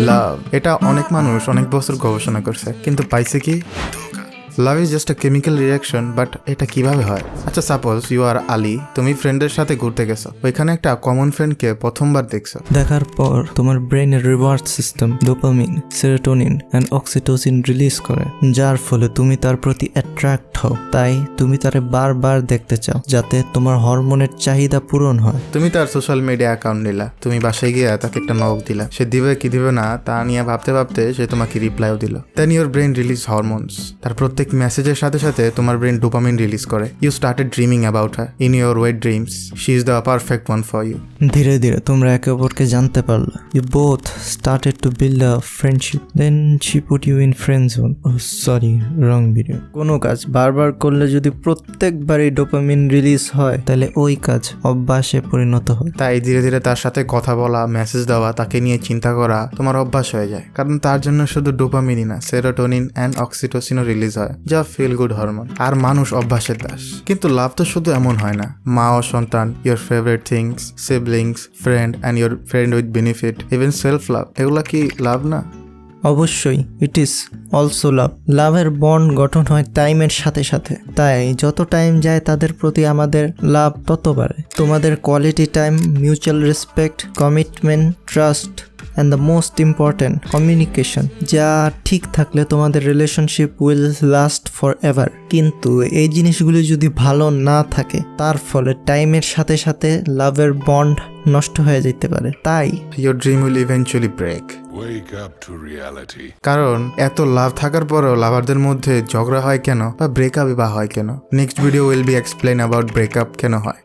লাভ, এটা অনেক মানুষ অনেক বছর গবেষণা করছে, কিন্তু পাইছে কি? Love is just a chemical reaction, but এটা কিভাবে হয়? আচ্ছা, সাপোজ ইউ আর আলী, তুমি ফ্রেন্ডের সাথে ঘুরতে গেছো, ওইখানে একটা কমন ফ্রেন্ডকে প্রথমবার দেখছো। দেখার পর তোমার ব্রেনের reward system dopamine, serotonin and oxytocin release করে, যার ফলে তুমি তার প্রতি অ্যাট্রাক্ট হও। তাই তুমি তারে বারবার দেখতে চাও, যাতে তোমার হরমোনের চাহিদা পূরণ হয়। তুমি তার সোশ্যাল মিডিয়া অ্যাকাউন্ট নিলা, তুমি বাসায় গিয়ে তাকে একটা নক দিলা, সে দিবে কি দিবে না তা নিয়ে ভাবতে ভাবতে সে তোমাকে রিপ্লাইও দিল। Then your brain release hormones. তার প্রত্যেক মেসেজের সাথে সাথে তোমার ব্রেন ডোপামিন রিলিজ করে। You started dreaming about her in your wet dreams. She is the perfect one for you. ধীরে ধীরে তোমরা একে অপরকে জানতে পারলে। You both started to build a friendship. Then she put you in friend zone. Sorry, wrong video. কোনো কাজ বারবার করলে যদি প্রত্যেকবারই ডোপামিন রিলিজ হয়, তাহলে ওই কাজ অভ্যাসে পরিণত হয়। তাই ধীরে ধীরে তার সাথে কথা বলা, মেসেজ দেওয়া, তাকে নিয়ে চিন্তা করা তোমার অভ্যাস হয়ে যায়। কারণ তার জন্য শুধু ডোপামিনই না, সেরোটোনিন অ্যান্ড অক্সিটোসিনও রিলিজ হয়, যা ফিল গুড হরমোন। আর মানুষ অভ্যাসের দাস। কিন্তু লাভ তো শুধু এমন হয় না। মা ও সন্তান, your favourite things, siblings, friend and your friend with benefit, even self love, এগুলা কি লাভ না? অবশ্যই, ইট ইজ অলসো লাভ। লাভের বন্ড গঠন হয় টাইমের সাথে সাথে। তাই যত টাইম যায় তাদের প্রতি আমাদের লাভ তত বাড়ে। তোমাদের quality time, mutual respect, commitment, trust and the most important communication, যা ঠিক থাকলে তোমাদের relationship will last for ever. কিন্তু এই জিনিসগুলি যদি ভালো না থাকে, তার ফলে টাইমের সাথে সাথে লাভের বন্ড নষ্ট হয়ে যেতে পারে। তাই your dream will eventually break. Wake up to reality. কারণ এত লাভ থাকার পরেও লাভারদের মধ্যে ঝগড়া হয় কেন, বা ব্রেকআপ বা হয় কেন? Next video will be explain about breakup কেন হয়।